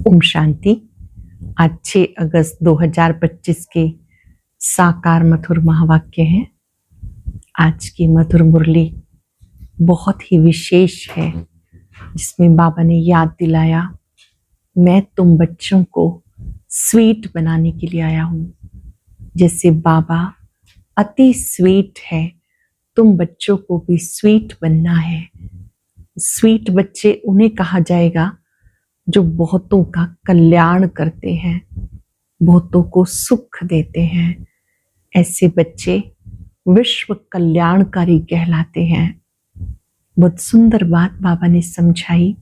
ओम शांति। आज 6 अगस्त 2025 के साकार मधुर महावाक्य हैं। आज की मधुर मुरली बहुत ही विशेष है, जिसमें बाबा ने याद दिलाया, मैं तुम बच्चों को स्वीट बनाने के लिए आया हूँ। जैसे बाबा अति स्वीट है, तुम बच्चों को भी स्वीट बनना है। स्वीट बच्चे उन्हें कहा जाएगा जो बहुतों का कल्याण करते हैं, बहुतों को सुख देते हैं। ऐसे बच्चे विश्व कल्याणकारी कहलाते हैं। बहुत सुंदर बात बाबा ने समझाई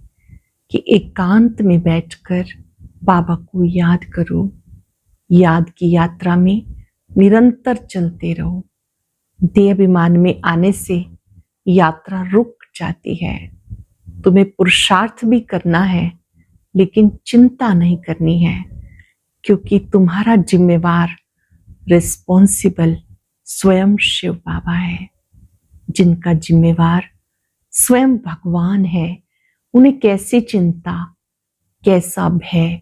कि एकांत में बैठकर बाबा को याद करो। याद की यात्रा में निरंतर चलते रहो। देह अभिमान में आने से यात्रा रुक जाती है। तुम्हें पुरुषार्थ भी करना है, लेकिन चिंता नहीं करनी है, क्योंकि तुम्हारा जिम्मेवार रिस्पॉन्सिबल स्वयं शिव बाबा है। जिनका जिम्मेवार स्वयं भगवान है, उन्हें कैसी चिंता, कैसा भय।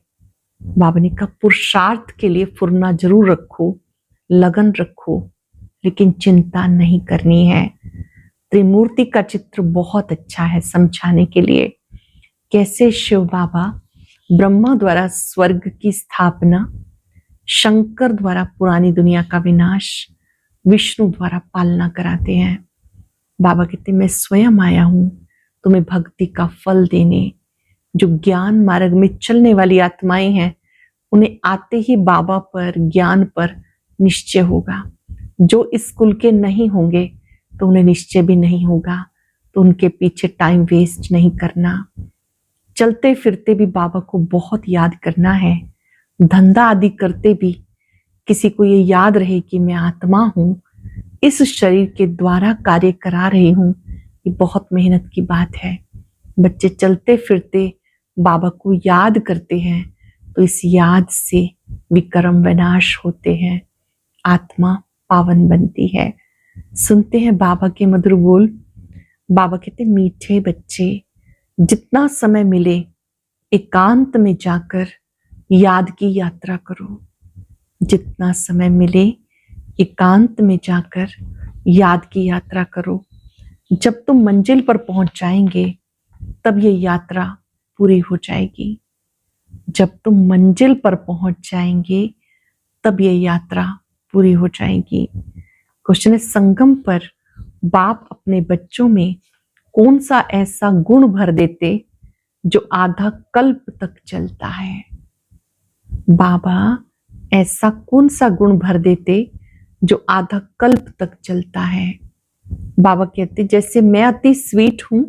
बाबा ने कहा पुरुषार्थ के लिए फुरना जरूर रखो, लगन रखो, लेकिन चिंता नहीं करनी है। त्रिमूर्ति का चित्र बहुत अच्छा है समझाने के लिए, कैसे शिव बाबा ब्रह्मा द्वारा स्वर्ग की स्थापना, शंकर द्वारा पुरानी दुनिया का विनाश, विष्णु द्वारा पालना कराते हैं। बाबा कहते मैं स्वयं आया हूं तुम्हें भक्ति का फल देने। जो ज्ञान मार्ग में चलने वाली आत्माएं हैं, उन्हें आते ही बाबा पर, ज्ञान पर निश्चय होगा। जो इस कुल के नहीं होंगे तो उन्हें निश्चय भी नहीं होगा। तो उनके पीछे टाइम वेस्ट नहीं करना। चलते फिरते भी बाबा को बहुत याद करना है। धंधा आदि करते भी किसी को ये याद रहे कि मैं आत्मा हूं, इस शरीर के द्वारा कार्य करा रही हूं। ये बहुत मेहनत की बात है। बच्चे चलते फिरते बाबा को याद करते हैं, तो इस याद से विकर्म विनाश होते हैं, आत्मा पावन बनती है। सुनते हैं बाबा के मधुर बोल। बाबा कहते मीठे बच्चे, जितना समय मिले एकांत में जाकर याद की यात्रा करो। जितना समय मिले एकांत में जाकर याद की यात्रा करो। जब तुम मंजिल पर पहुंच जाएंगे, तब ये यात्रा पूरी हो जाएगी। जब तुम मंजिल पर पहुंच जाएंगे, तब ये यात्रा पूरी हो जाएगी। क्वेश्चन है, संगम पर बाप अपने बच्चों में कौन सा ऐसा गुण भर देते जो आधा कल्प तक चलता है? बाबा ऐसा कौन सा गुण भर देते जो आधा कल्प तक चलता है? बाबा कहते जैसे मैं अति स्वीट हूं,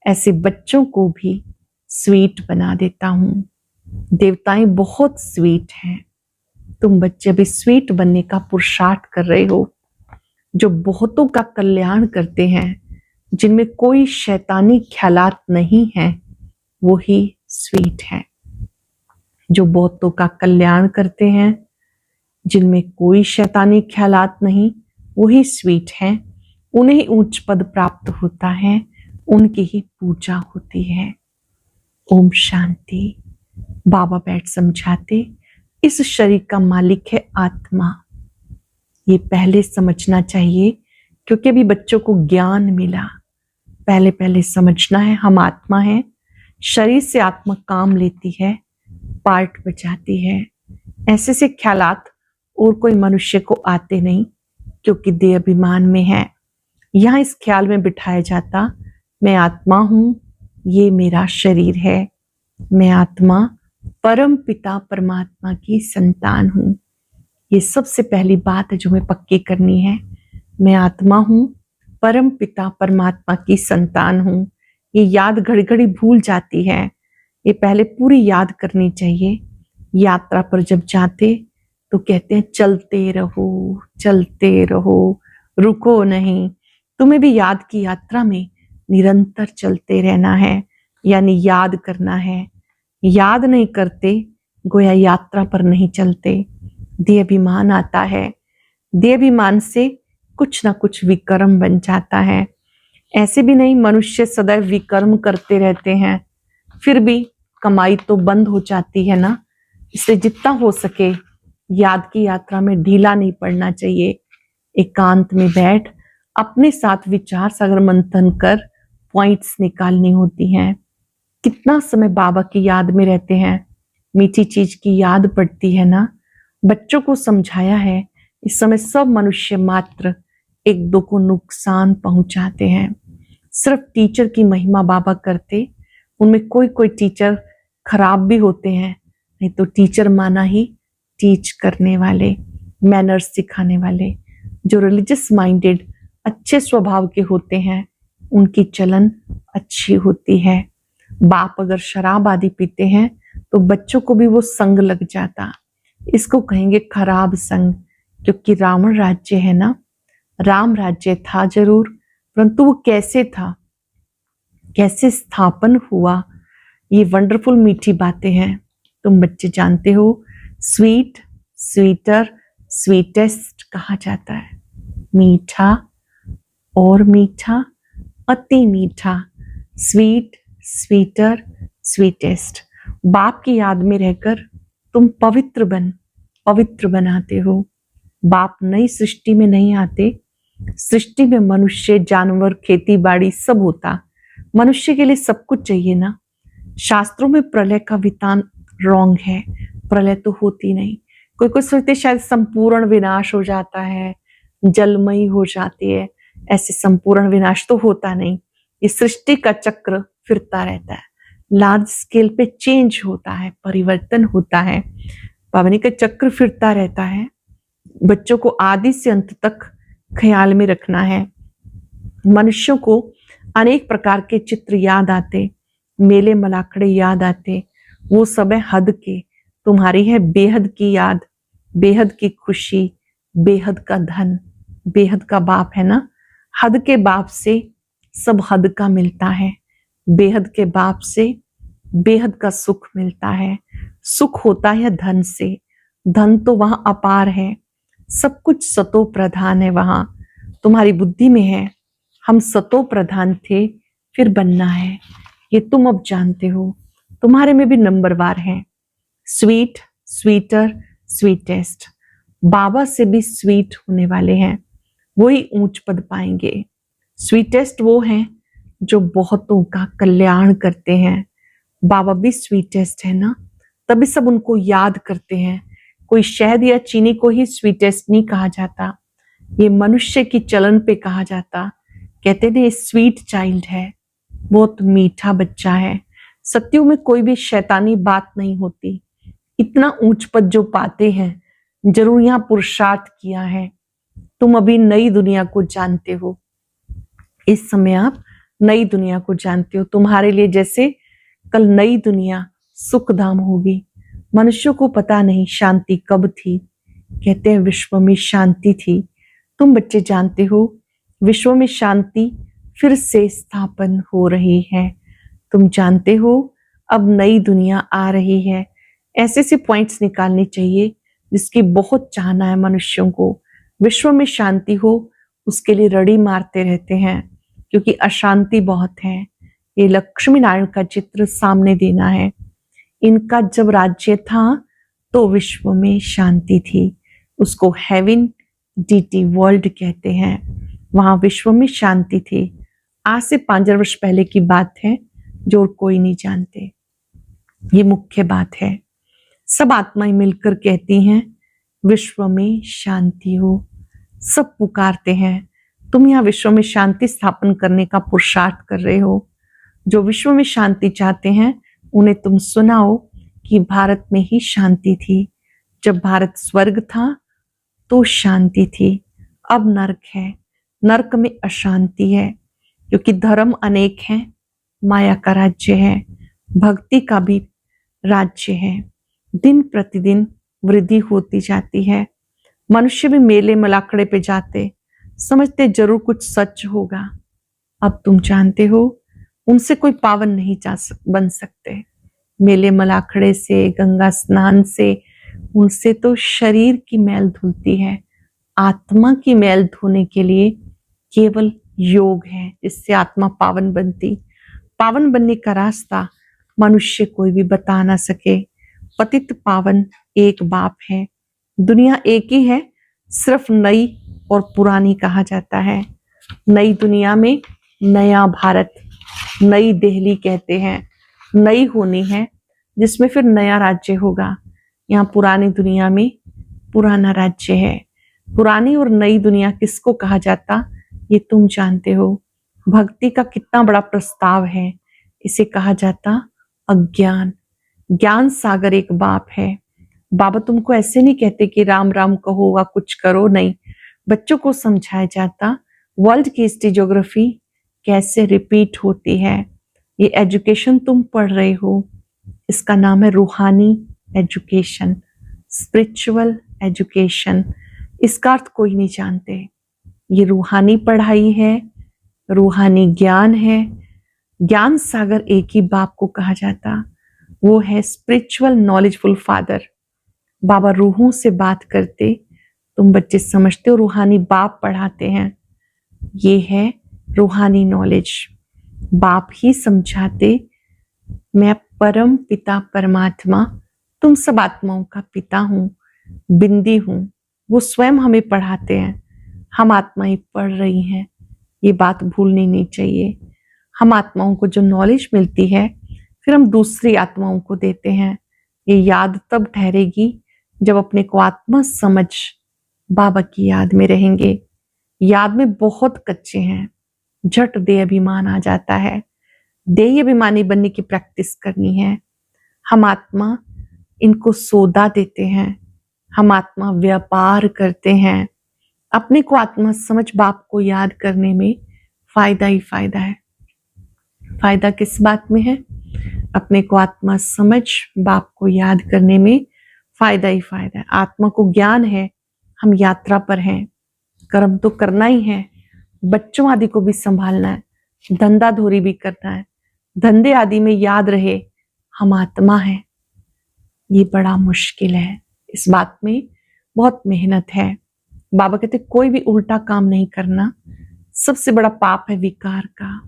ऐसे बच्चों को भी स्वीट बना देता हूं। देवताएं बहुत स्वीट हैं, तुम बच्चे भी स्वीट बनने का पुरुषार्थ कर रहे हो। जो बहुतों का कल्याण करते हैं, जिनमें कोई शैतानी ख्यालात नहीं है, वो ही स्वीट है। जो बहुतों का कल्याण करते हैं, जिनमें कोई शैतानी ख्यालात नहीं, वही स्वीट हैं। उन्हें उच्च पद प्राप्त होता है, उनकी ही पूजा होती है। ओम शांति। बाबा बैठ समझाते, इस शरीर का मालिक है आत्मा। ये पहले समझना चाहिए, क्योंकि अभी बच्चों को ज्ञान मिला। पहले पहले समझना है हम आत्मा हैं। शरीर से आत्मा काम लेती है, पार्ट बजाती है। ऐसे से ख्यालात और कोई मनुष्य को आते नहीं, क्योंकि देह अभिमान में है। यहाँ इस ख्याल में बिठाया जाता, मैं आत्मा हूं, ये मेरा शरीर है। मैं आत्मा परम पिता परमात्मा की संतान हूं। ये सबसे पहली बात है जो हमें पक्की करनी है। मैं आत्मा हूं, परम पिता परमात्मा की संतान हूं। ये याद घड़ी घड़ी भूल जाती है, ये पहले पूरी याद करनी चाहिए। यात्रा पर जब जाते तो कहते हैं चलते रहो, चलते रहो, रुको नहीं। तुम्हें भी याद की यात्रा में निरंतर चलते रहना है, यानी याद करना है। याद नहीं करते, गोया यात्रा पर नहीं चलते। देह अभिमान आता है, देह अभिमान से कुछ ना कुछ विकर्म बन जाता है। ऐसे भी नहीं मनुष्य सदैव विकर्म करते रहते हैं, फिर भी कमाई तो बंद हो जाती है ना, इसलिए जितना हो सके याद की यात्रा में ढीला नहीं पड़ना चाहिए। एकांत में बैठ अपने साथ विचार सागर मंथन कर पॉइंट्स निकालनी होती हैं। कितना समय बाबा की याद में रहते हैं, मीठी चीज की याद पड़ती है ना। बच्चों को समझाया है इस समय सब मनुष्य मात्र एक दो को नुकसान पहुंचाते हैं। सिर्फ टीचर की महिमा बाबा करते, उनमें कोई कोई टीचर खराब भी होते हैं, नहीं तो टीचर माना ही टीच करने वाले, मैनर्स सिखाने वाले। जो रिलीजियस माइंडेड अच्छे स्वभाव के होते हैं उनकी चलन अच्छी होती है। बाप अगर शराब आदि पीते हैं तो बच्चों को भी वो संग लग जाता, इसको कहेंगे खराब संग। क्योंकि रावण राज्य है ना, राम राज्य था जरूर, परंतु वो कैसे था, कैसे स्थापन हुआ, ये वंडरफुल मीठी बातें हैं। तुम बच्चे जानते हो, स्वीट, स्वीटर, स्वीटेस्ट कहा जाता है। मीठा और मीठा, अति मीठा, स्वीट, स्वीटर, स्वीटेस्ट। बाप की याद में रहकर तुम पवित्र बनाते हो। बाप नई सृष्टि में नहीं आते, सृष्टि में मनुष्य, जानवर, खेती बाड़ी सब होता। मनुष्य के लिए सब कुछ चाहिए ना। शास्त्रों में प्रलय का विधान रॉन्ग है, प्रलय तो होती नहीं। कोई कोई सोचते शायद संपूर्ण विनाश हो जाता है, जलमयी हो जाती है। ऐसे संपूर्ण विनाश तो होता नहीं, ये सृष्टि का चक्र फिरता रहता है। लार्ज स्केल पे चेंज होता है, परिवर्तन होता है, पावनी का चक्र फिरता रहता है। बच्चों को आदि से अंत तक ख्याल में रखना है। मनुष्यों को अनेक प्रकार के चित्र याद आते, मेले मलाखड़े याद आते, वो सब है हद के। तुम्हारी है बेहद की याद, बेहद की खुशी, बेहद का धन, बेहद का बाप है ना। हद के बाप से सब हद का मिलता है, बेहद के बाप से बेहद का सुख मिलता है। सुख होता है धन से, धन तो वहां अपार है, सब कुछ सतो प्रधान है वहां। तुम्हारी बुद्धि में है हम सतो प्रधान थे, फिर बनना है, ये तुम अब जानते हो। तुम्हारे में भी नंबरवार है, स्वीट, स्वीटर, स्वीटेस्ट। बाबा से भी स्वीट होने वाले हैं, वही ऊंच पद पाएंगे। स्वीटेस्ट वो हैं जो बहुतों का कल्याण करते हैं। बाबा भी स्वीटेस्ट है ना, तभी सब उनको याद करते हैं। कोई शहद या चीनी को ही स्वीटेस्ट नहीं कहा जाता, ये मनुष्य की चलन पे कहा जाता। कहते हैं स्वीट चाइल्ड है, बहुत मीठा बच्चा है। सत्यों में कोई भी शैतानी बात नहीं होती। इतना ऊंच पद जो पाते हैं, जरूर यहाँ पुरुषार्थ किया है। तुम अभी नई दुनिया को जानते हो, इस समय आप नई दुनिया को जानते हो। तुम्हारे लिए जैसे कल नई दुनिया सुखधाम होगी। मनुष्यों को पता नहीं शांति कब थी, कहते हैं विश्व में शांति थी। तुम बच्चे जानते हो विश्व में शांति फिर से स्थापन हो रही है। तुम जानते हो अब नई दुनिया आ रही है। ऐसे से पॉइंट्स निकालने चाहिए जिसकी बहुत चाहना है मनुष्यों को। विश्व में शांति हो, उसके लिए रड़ी मारते रहते हैं, क्योंकि अशांति बहुत है। ये लक्ष्मी नारायण का चित्र सामने देना है। इनका जब राज्य था तो विश्व में शांति थी, उसको हेवन डीटी वर्ल्ड कहते हैं। वहां विश्व में शांति थी। आज से 5000 वर्ष पहले की बात है, जो कोई नहीं जानते। ये मुख्य बात है। सब आत्माएं मिलकर कहती हैं विश्व में शांति हो। सब पुकारते हैं। तुम यहाँ विश्व में शांति स्थापन करने का पुरुषार्थ कर रहे हो। जो विश्व में शांति चाहते हैं उन्हें तुम सुनाओ कि भारत में ही शांति थी। जब भारत स्वर्ग था तो शांति थी, अब नरक है। नरक में अशांति है, क्योंकि धर्म अनेक हैं, माया का राज्य है, भक्ति का भी राज्य है। दिन प्रतिदिन वृद्धि होती जाती है। मनुष्य भी मेले मलाखड़े पे जाते, समझते जरूर कुछ सच होगा। अब तुम जानते हो उनसे कोई पावन नहीं बन सकते। मेले मलाखड़े से, गंगा स्नान से, उनसे तो शरीर की मैल धुलती है। आत्मा की मैल धोने के लिए केवल योग है, जिससे आत्मा पावन बनती। पावन बनने का रास्ता मनुष्य कोई भी बता ना सके। पतित पावन एक बाप है, दुनिया एक ही है, सिर्फ नई और पुरानी कहा जाता है। नई दुनिया में नया भारत, नई दिल्ली कहते हैं, नई होनी है जिसमें फिर नया राज्य होगा। यहाँ पुरानी दुनिया में पुराना राज्य है। पुरानी और नई दुनिया किसको कहा जाता ये तुम जानते हो। भक्ति का कितना बड़ा प्रस्ताव है, इसे कहा जाता अज्ञान। ज्ञान सागर एक बाप है। बाबा तुमको ऐसे नहीं कहते कि राम राम कहो व कुछ करो, नहीं, बच्चों को समझाया जाता वर्ल्ड की हिस्ट्री ज्योग्राफी कैसे रिपीट होती है। ये एजुकेशन तुम पढ़ रहे हो, इसका नाम है रूहानी एजुकेशन, स्पिरिचुअल एजुकेशन। इसका अर्थ कोई नहीं जानते। ये रूहानी पढ़ाई है, रूहानी ज्ञान है। ज्ञान सागर एक ही बाप को कहा जाता, वो है स्पिरिचुअल नॉलेजफुल फादर। बाबा रूहों से बात करते, तुम बच्चे समझते हो रूहानी बाप पढ़ाते हैं। ये है रूहानी नॉलेज। बाप ही समझाते, मैं परम पिता परमात्मा तुम सब आत्माओं का पिता हूँ, बिंदी हूँ। वो स्वयं हमें पढ़ाते हैं, हम आत्माएं पढ़ रही हैं। ये बात भूलनी नहीं चाहिए। हम आत्माओं को जो नॉलेज मिलती है फिर हम दूसरी आत्माओं को देते हैं। ये याद तब ठहरेगी जब अपने को आत्मा समझ बाबा की याद में रहेंगे। याद में बहुत कच्चे हैं, झट देह अभिमान आ जाता है। देह अभिमानी बनने की प्रैक्टिस करनी है। हम आत्मा इनको सौदा देते हैं, हम आत्मा व्यापार करते हैं। अपने को आत्मा समझ बाप को याद करने में फायदा ही फायदा है। फायदा किस बात में है? अपने को आत्मा समझ बाप को याद करने में फायदा ही फायदा है। आत्मा को ज्ञान है, हम यात्रा पर हैं, कर्म तो करना ही है, बच्चों आदि को भी संभालना है, धंधा धोरी भी करना है। धंधे आदि में याद रहे हम आत्मा हैं, ये बड़ा मुश्किल है। इस बात में बहुत मेहनत है। बाबा कहते कोई भी उल्टा काम नहीं करना। सबसे बड़ा पाप है विकार का,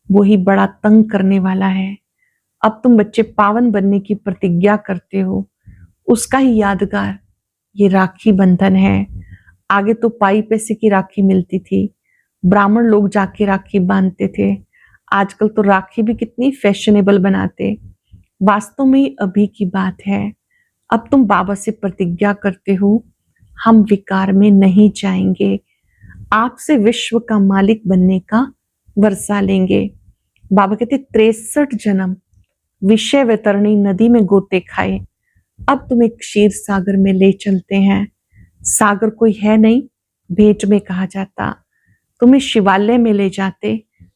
वही बड़ा तंग करने वाला है। अब तुम बच्चे पावन बनने की प्रतिज्ञा करते हो, उसका ही यादगार ये राखी बंधन है। आगे तो पाई पैसे की राखी मिलती थी, ब्राह्मण लोग जाके राखी बांधते थे। आजकल तो राखी भी कितनी फैशनेबल बनाते। वास्तव में अभी की बात है। अब तुम बाबा से प्रतिज्ञा करते हो, हम विकार में नहीं जाएंगे, आपसे विश्व का मालिक बनने का वर्षा लेंगे। बाबा कहते 63 जन्म विषय वितरणी नदी में गोते खाए, अब तुम्हें क्षीर सागर में ले चलते हैं। सागर कोई है नहीं, भेंट में कहा जाता। तुम्हें शिवालय में ले जाते,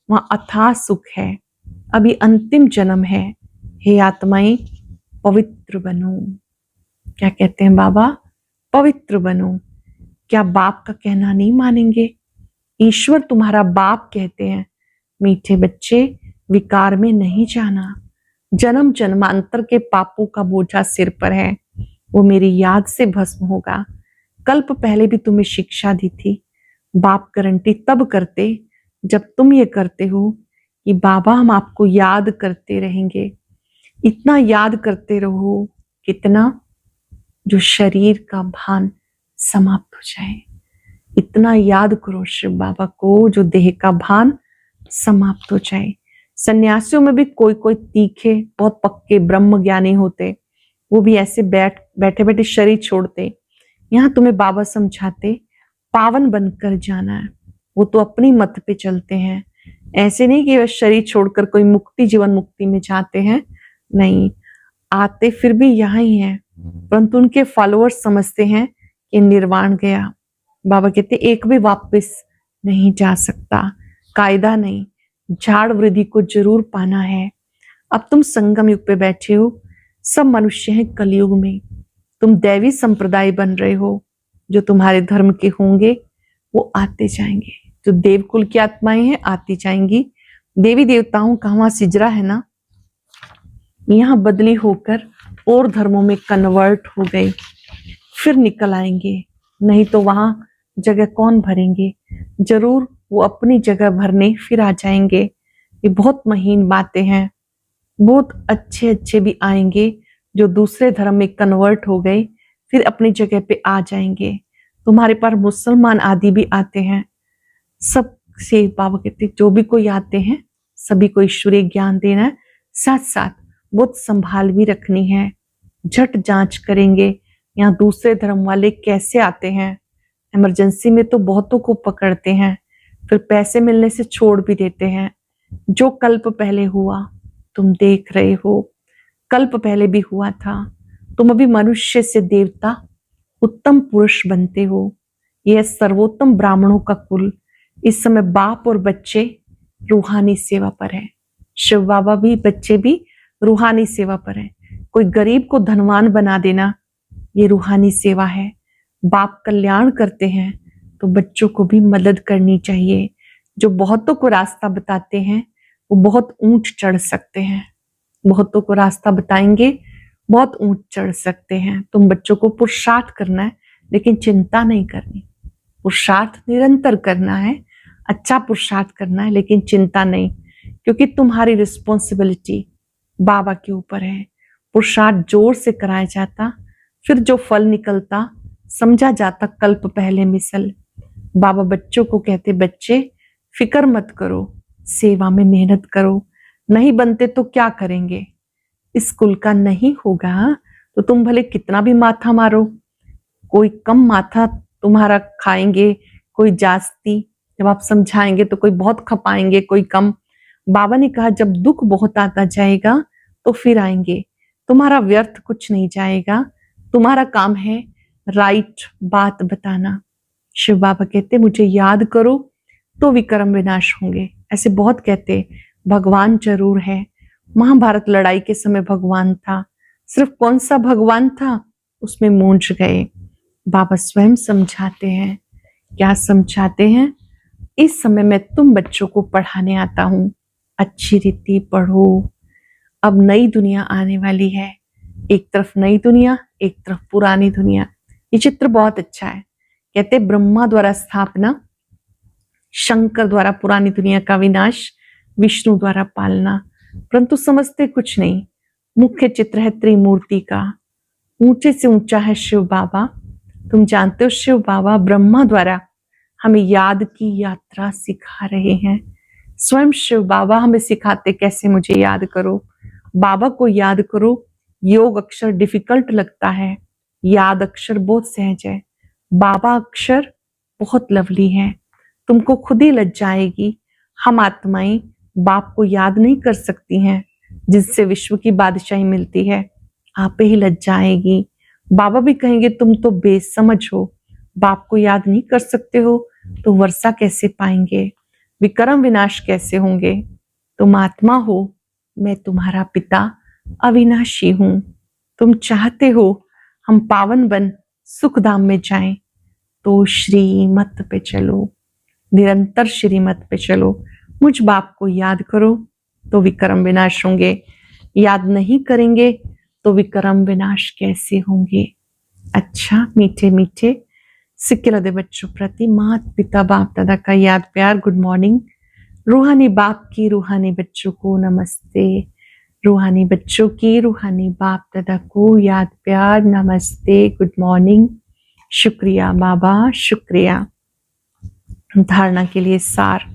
वहां अथाह सुख है। अभी अंतिम जन्म है, हे आत्माएं पवित्र बनो। क्या कहते हैं बाबा? पवित्र बनो। क्या बाप का कहना नहीं मानेंगे? ईश्वर तुम्हारा बाप कहते हैं। मीठे बच्चे, विकार में नहीं जाना। जन्म जन्मांतर के पापों का बोझा सिर पर है, वो मेरी याद से भस्म होगा। कल्प पहले भी तुम्हें शिक्षा दी थी। बाप गारंटी तब करते जब तुम ये करते हो कि बाबा हम आपको याद करते रहेंगे। इतना याद करते रहो, कितना? जो शरीर का भान समाप्त हो जाए। इतना याद करो शिव बाबा को, जो देह का भान समाप्त हो जाए। सन्यासियों में भी कोई कोई तीखे बहुत पक्के ब्रह्म ज्ञानी होते, वो भी ऐसे बैठे बैठे शरीर छोड़ते। यहाँ तुम्हें बाबा समझाते पावन बनकर जाना है। वो तो अपनी मत पे चलते हैं, ऐसे नहीं कि वे शरीर छोड़कर कोई मुक्ति जीवन मुक्ति में जाते हैं, नहीं, आते फिर भी यहाँ ही हैं, परंतु उनके फॉलोअर्स समझते हैं कि निर्वाण गया। बाबा कहते एक भी वापस नहीं जा सकता, कायदा नहीं, झाड़ वृद्धि को जरूर पाना है। अब तुम संगम युग पे बैठे हो, सब मनुष्य हैं कलयुग में। तुम दैवी संप्रदाय बन रहे हो, जो तुम्हारे धर्म के होंगे वो आते जाएंगे। जो देवकुल की आत्माएं हैं आती जाएंगी। देवी देवताओं का वहां सिजरा है ना, यहाँ बदली होकर और धर्मों में कन्वर्ट हो गए, फिर निकल आएंगे। नहीं तो वहां जगह कौन भरेंगे? जरूर वो अपनी जगह भरने फिर आ जाएंगे। ये बहुत महीन बातें हैं। बहुत अच्छे अच्छे भी आएंगे जो दूसरे धर्म में कन्वर्ट हो गए, फिर अपनी जगह पे आ जाएंगे। तुम्हारे पास मुसलमान आदि भी आते हैं। सब से बाबा कहते जो भी कोई आते हैं सभी को ईश्वरीय ज्ञान देना है, साथ साथ बहुत संभाल भी रखनी है। झट जांच करेंगे यहाँ दूसरे धर्म वाले कैसे आते हैं। इमरजेंसी में तो बहुतों को पकड़ते हैं, फिर पैसे मिलने से छोड़ भी देते हैं। जो कल्प पहले हुआ तुम देख रहे हो, कल्प पहले भी हुआ था। तुम अभी मनुष्य से देवता उत्तम पुरुष बनते हो। यह सर्वोत्तम ब्राह्मणों का कुल। इस समय बाप और बच्चे रूहानी सेवा पर है। शिव बाबा भी, बच्चे भी रूहानी सेवा पर है। कोई गरीब को धनवान बना देना ये रूहानी सेवा है। बाप कल्याण करते हैं तो बच्चों को भी मदद करनी चाहिए। जो बहुतों को रास्ता बताते हैं वो बहुत ऊंच चढ़ सकते हैं। बहुतों को रास्ता बताएंगे बहुत ऊंच चढ़ सकते हैं। तुम बच्चों को पुरुषार्थ करना है, लेकिन चिंता नहीं करनी। पुरुषार्थ निरंतर करना है, अच्छा पुरुषार्थ करना है, लेकिन चिंता नहीं, क्योंकि तुम्हारी रिस्पॉन्सिबिलिटी बाबा के ऊपर है। पुरुषार्थ जोर से कराया जाता, फिर जो फल निकलता समझा जाता कल्प पहले मिसल। बाबा बच्चों को कहते बच्चे फिक्र मत करो, सेवा में मेहनत करो। नहीं बनते तो क्या करेंगे? इस कुल का नहीं होगा तो तुम भले कितना भी माथा मारो, कोई कम माथा तुम्हारा खाएंगे, कोई जास्ती। जब आप समझाएंगे तो कोई बहुत खपाएंगे, कोई कम। बाबा ने कहा जब दुख बहुत आता जाएगा तो फिर आएंगे। तुम्हारा व्यर्थ कुछ नहीं जाएगा। तुम्हारा काम है राइट बात बताना। शिव बाबा कहते मुझे याद करो तो विक्रम विनाश होंगे। ऐसे बहुत कहते। भगवान जरूर है। महाभारत लड़ाई के समय भगवान था, सिर्फ कौन सा भगवान था उसमें मूंझ गए। बाबा स्वयं समझाते हैं। क्या समझाते हैं? इस समय मैं तुम बच्चों को पढ़ाने आता हूं, अच्छी रीति पढ़ो। अब नई दुनिया आने वाली है। एक तरफ नई दुनिया, एक तरफ पुरानी दुनिया। ये चित्र बहुत अच्छा है। कहते ब्रह्मा द्वारा स्थापना, शंकर द्वारा पुरानी दुनिया का विनाश, विष्णु द्वारा पालना। परंतु समझते कुछ नहीं। मुख्य चित्र है त्रिमूर्ति का। ऊंचे से ऊंचा है शिव बाबा। तुम जानते हो शिव बाबा ब्रह्मा द्वारा हमें याद की यात्रा सिखा रहे हैं। स्वयं शिव बाबा हमें सिखाते कैसे मुझे याद करो, बाबा को याद करो। योग अक्षर डिफिकल्ट लगता है, याद अक्षर बहुत सहज है। बाबा अक्षर बहुत लवली है। तुमको खुद ही लज्जा आएगी। हम आत्माएं बाप को याद नहीं कर सकती हैं, जिससे विश्व की बादशाही मिलती है। आप ही लज्जा आएगी। बाबा भी कहेंगे तुम तो बेसमझ हो, बाप को याद नहीं कर सकते हो तो वर्षा कैसे पाएंगे, विक्रम विनाश कैसे होंगे। तुम आत्मा हो, मैं तुम्हारा पिता अविनाशी हूं। तुम चाहते हो हम पावन बन सुखधाम में जाएं, तो श्रीमत पे चलो, निरंतर श्रीमत पे चलो। मुझ बाप को याद करो तो विक्रम विनाश होंगे। याद नहीं करेंगे तो विक्रम विनाश कैसे होंगे। अच्छा मीठे मीठे सिक्के बच्चों प्रति माता पिता बाप दादा का याद प्यार। Good morning. रूहानी बाप की रूहानी बच्चों को नमस्ते। रूहानी बच्चों की रूहानी बाप दादा को याद प्यार नमस्ते, गुड मॉर्निंग। शुक्रिया बाबा, शुक्रिया। धारणा के लिए सार।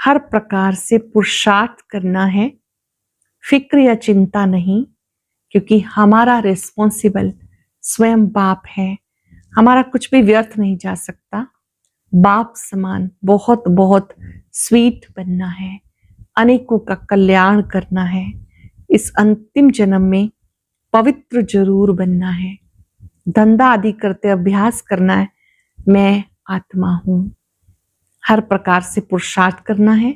हर प्रकार से पुरुषार्थ करना है, फिक्र या चिंता नहीं, क्योंकि हमारा रिस्पॉन्सिबल स्वयं बाप है। हमारा कुछ भी व्यर्थ नहीं जा सकता। बाप समान बहुत बहुत स्वीट बनना है, अनेकों का कल्याण करना है। इस अंतिम जन्म में पवित्र जरूर बनना है। धंधा आदि करते अभ्यास करना है, मैं आत्मा हूं। हर प्रकार से पुरुषार्थ करना है,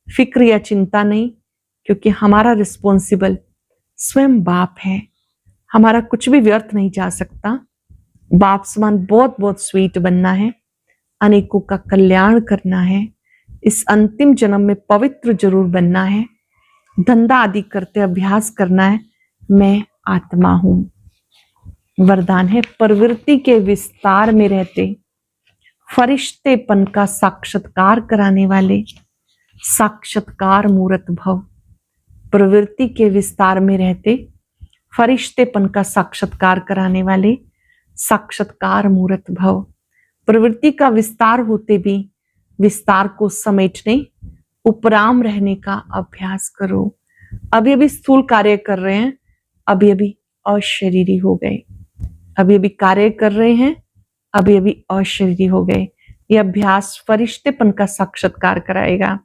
फिक्र या चिंता नहीं, क्योंकि हमारा रिस्पॉन्सिबल स्वयं बाप है। हमारा कुछ भी व्यर्थ नहीं जा सकता। बाप समान बहुत बहुत स्वीट बनना है, अनेकों का कल्याण करना है। इस अंतिम जन्म में पवित्र जरूर बनना है। धंधा आदि करते अभ्यास करना है, मैं आत्मा हूं। वरदान है प्रवृत्ति के विस्तार में रहते फरिश्तेपन का साक्षात्कार कराने वाले साक्षात्कार मूर्त भव। प्रवृत्ति के विस्तार में रहते फरिश्तेपन का साक्षात्कार कराने वाले साक्षात्कार मूर्त भव। प्रवृत्ति का विस्तार होते भी विस्तार को समेटने उपराम रहने का अभ्यास करो। अभी अभी स्थूल कार्य कर रहे हैं, अभी अभी अशरीरी हो गए। अभी अभी कार्य कर रहे हैं, अभी अभी अशरीरी हो गए। यह अभ्यास फरिश्तेपन का साक्षात्कार कराएगा।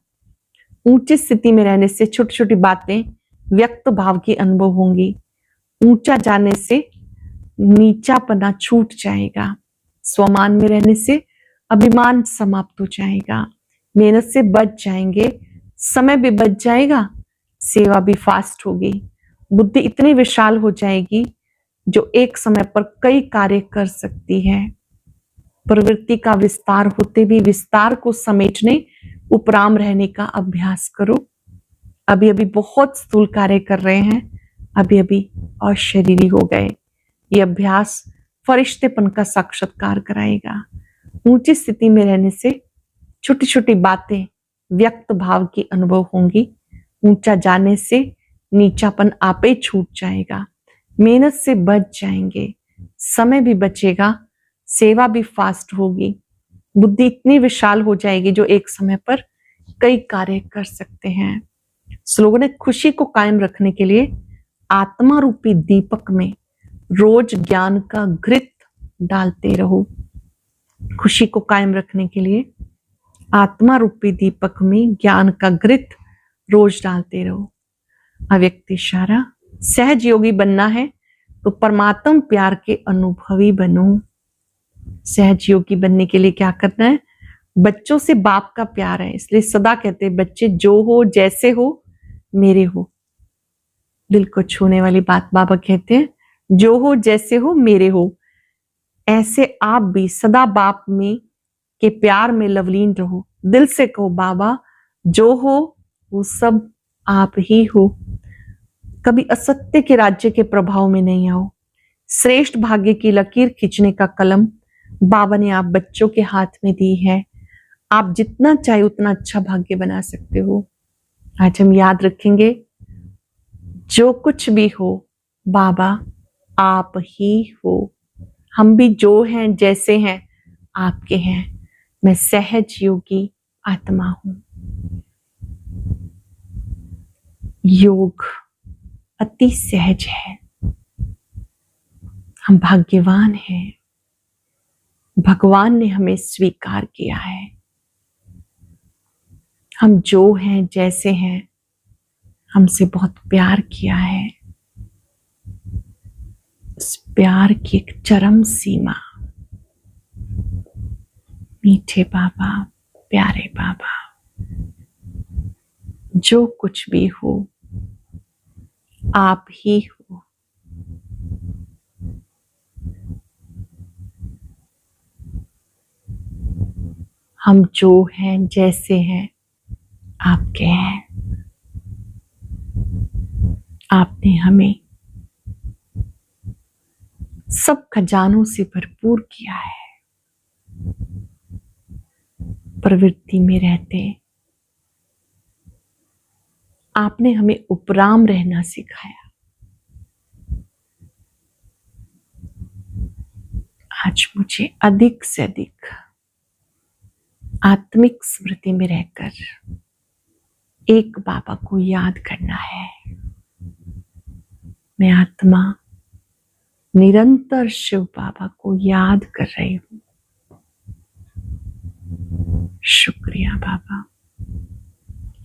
ऊंची स्थिति में रहने से छोटी छोटी बातें व्यक्त भाव की अनुभव होंगी। ऊंचा जाने से नीचापना छूट जाएगा। स्वमान में रहने से अभिमान समाप्त हो जाएगा। मेहनत से बच जाएंगे, समय भी बच जाएगा, सेवा भी फास्ट होगी। बुद्धि इतनी विशाल हो जाएगी जो एक समय पर कई कार्य कर सकती है। प्रवृत्ति का विस्तार होते भी विस्तार को समेटने उपराम रहने का अभ्यास करो। अभी अभी बहुत स्थूल कार्य कर रहे हैं, अभी अभी अशरीरी हो गए। ये अभ्यास फरिश्तेपन का साक्षात्कार कराएगा। ऊंची स्थिति में रहने से छोटी छोटी बातें व्यक्त भाव की अनुभव होंगी। ऊंचा जाने से नीचापन आपे छूट जाएगा। मेहनत से बच जाएंगे, समय भी बचेगा, सेवा भी फास्ट होगी। बुद्धि इतनी विशाल हो जाएगी जो एक समय पर कई कार्य कर सकते हैं। स्लोगन है, खुशी को कायम रखने के लिए आत्मा रूपी दीपक में रोज ज्ञान का घृत डालते रहो। खुशी को कायम रखने के लिए आत्मा रूपी दीपक में ज्ञान का घृत रोज डालते रहो। अव्यक्त इशारा, सहज योगी बनना है तो परमात्म प्यार के अनुभवी बनो। सहज योगी बनने के लिए क्या करना है? बच्चों से बाप का प्यार है, इसलिए सदा कहते हैं बच्चे जो हो जैसे हो मेरे हो। दिल को छूने वाली बात बाबा कहते हैं, जो हो जैसे हो मेरे हो। ऐसे आप भी सदा बाप में के प्यार में लवलीन रहो। दिल से कहो, बाबा जो हो वो सब आप ही हो। कभी असत्य के राज्य के प्रभाव में नहीं आओ। श्रेष्ठ भाग्य की लकीर खींचने का कलम बाबा ने आप बच्चों के हाथ में दी है। आप जितना चाहे उतना अच्छा भाग्य बना सकते हो। आज हम याद रखेंगे, जो कुछ भी हो बाबा आप ही हो। हम भी जो हैं जैसे हैं आपके हैं। मैं सहज योगी आत्मा हूं। योग अति सहज है। हम भाग्यवान हैं, भगवान ने हमें स्वीकार किया है। हम जो हैं जैसे हैं, हमसे बहुत प्यार किया है। उस प्यार की एक चरम सीमा। मीठे बाबा, प्यारे बाबा, जो कुछ भी हो आप ही हो। हम जो हैं जैसे हैं आपके हैं। आपने हमें सब खजानों से भरपूर किया है। प्रवृत्ति में रहते आपने हमें उपराम रहना सिखाया। आज मुझे अधिक से अधिक आत्मिक स्मृति में रहकर एक बाबा को याद करना है। मैं आत्मा निरंतर शिव बाबा को याद कर रही हूं। शुक्रिया बाबा,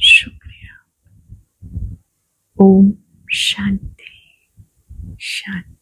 शुक्रिया। ओम शांति शांति।